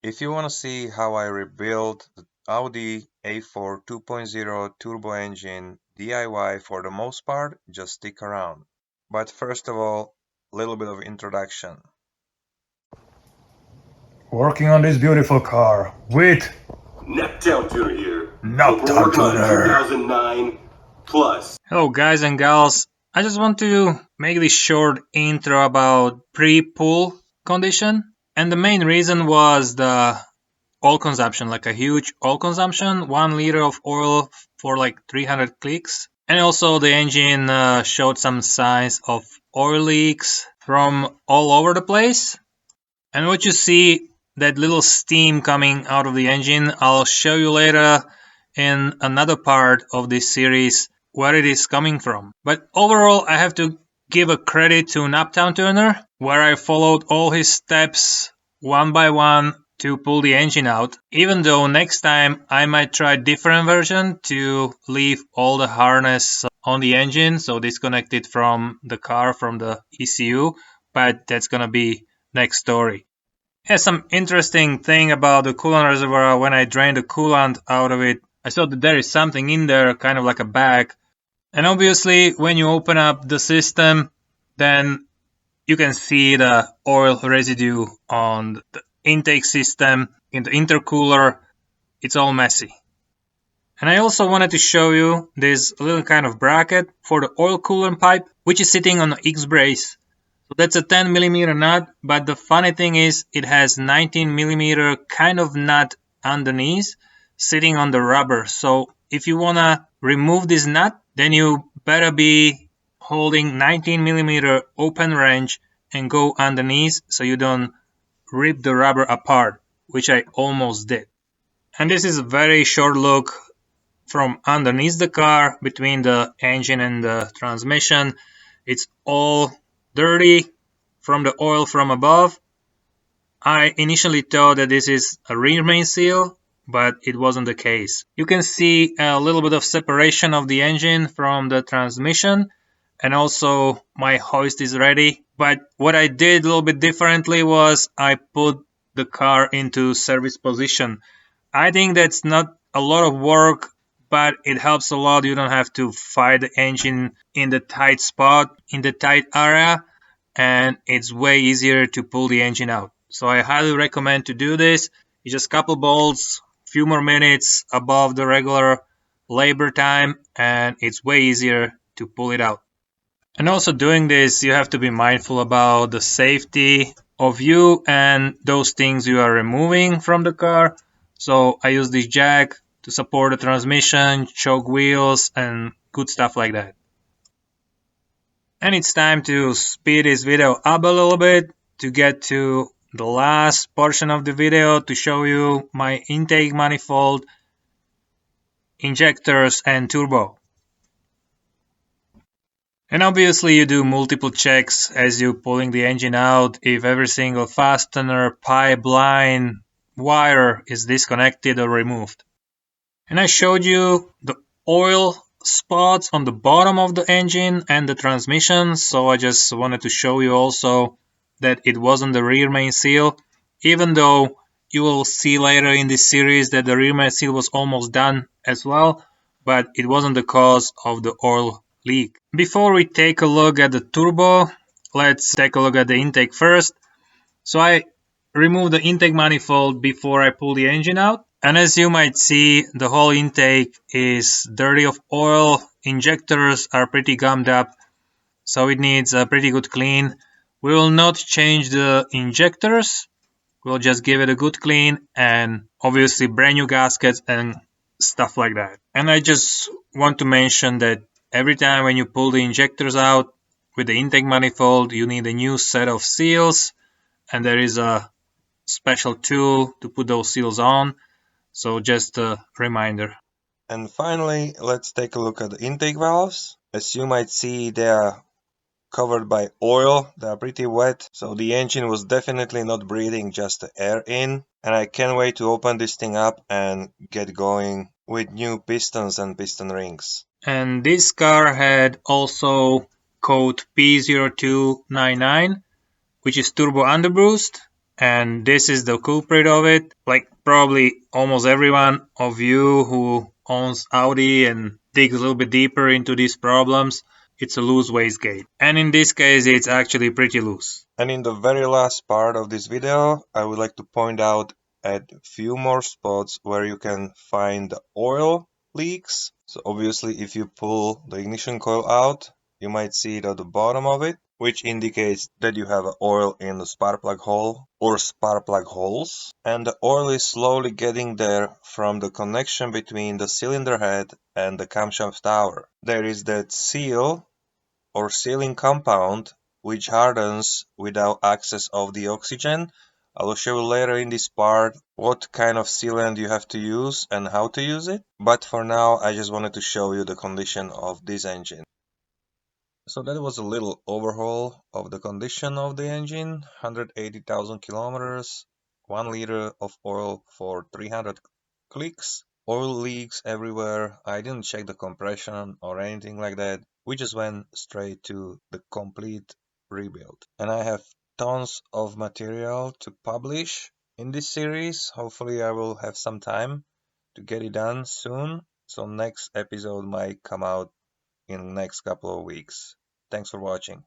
If you want to see how I rebuilt the Audi A4 2.0 turbo engine DIY for the most part, just stick around. But first of all, a little bit of introduction. Working on this beautiful car with Neckdown Tuner here. Knockdown Hope we're working on Tuner. 2009 plus. Hello guys and gals, I just want to make this short intro about pre-pull condition, and the main reason was the oil consumption, like a huge oil consumption, 1 liter of oil for like 300 clicks, and also the engine showed some signs of oil leaks from all over the place. And what you see, that little steam coming out of the engine, I'll show you later in another part of this series where it is coming from. But overall, I have to give a credit to Knockdown Tuner, where I followed all his steps one by one to pull the engine out, even though next time I might try different version to leave all the harness on the engine, so disconnected from the car, from the ECU, but that's gonna be next story. Yeah, some interesting thing about the coolant reservoir. When I drained the coolant out of it, I saw that there is something in there, kind of like a bag. And obviously, when you open up the system, then you can see the oil residue on the intake system, in the intercooler. It's all messy. And I also wanted to show you this little kind of bracket for the oil coolant pipe, which is sitting on the X-brace. So that's a 10 millimeter nut, but the funny thing is it has 19 millimeter kind of nut underneath sitting on the rubber. So if you want to remove this nut, then you better be holding 19 millimeter open wrench and go underneath so you don't rip the rubber apart, which I almost did. And this is a very short look from underneath the car between the engine and the transmission. It's all dirty from the oil from above. I initially thought that this is a rear main seal, but it wasn't the case. You can see a little bit of separation of the engine from the transmission, and also my hoist is ready. But what I did a little bit differently was I put the car into service position. I think that's not a lot of work, but it helps a lot. You don't have to fight the engine in the tight spot, in the tight area, and it's way easier to pull the engine out. So I highly recommend to do this. It's just a couple bolts, few more minutes above the regular labor time, and it's way easier to pull it out. And also doing this, you have to be mindful about the safety of you and those things you are removing from the car. So I use this jack to support the transmission, choke wheels, and good stuff like that. And it's time to speed this video up a little bit to get to the last portion of the video to show you my intake manifold, injectors, and turbo. And obviously you do multiple checks as you pulling the engine out if every single fastener, pipe, line, wire is disconnected or removed. And I showed you the oil spots on the bottom of the engine and the transmission, so I just wanted to show you also that it wasn't the rear main seal, even though you will see later in this series that the rear main seal was almost done as well, but it wasn't the cause of the oil leak. Before we take a look at the turbo, let's take a look at the intake first. So I removed the intake manifold before I pull the engine out. And as you might see, the whole intake is dirty of oil. Injectors are pretty gummed up, so it needs a pretty good clean. We will not change the injectors. We'll just give it a good clean and obviously brand new gaskets and stuff like that. And I just want to mention that every time when you pull the injectors out with the intake manifold, you need a new set of seals, and there is a special tool to put those seals on. So just a reminder. And finally, let's take a look at the intake valves. As you might see, they are covered by oil, they are pretty wet, so the engine was definitely not breathing just the air in. And I can't wait to open this thing up and get going with new pistons and piston rings. And this car had also code P0299, which is turbo underboost. and this is the culprit of it. Like probably almost everyone of you who owns Audi and digs a little bit deeper into these problems, it's a loose wastegate. And in this case, it's actually pretty loose. And in the very last part of this video, I would like to point out at a few more spots where you can find the oil leaks. So obviously if you pull the ignition coil out, you might see it at the bottom of it, which indicates that you have oil in the spark plug hole or spark plug holes. And the oil is slowly getting there from the connection between the cylinder head and the camshaft tower. There is that seal or sealing compound which hardens without access of the oxygen. I will show you later in this part what kind of sealant you have to use and how to use it. But for now, I just wanted to show you the condition of this engine. So that was a little overhaul of the condition of the engine. 180,000 kilometers, 1 liter of oil for 300 clicks. Oil leaks everywhere. I didn't check the compression or anything like that. We just went straight to the complete rebuild. And I have tons of material to publish in this series. Hopefully I will have some time to get it done soon. So next episode might come out in the next couple of weeks. Thanks for watching.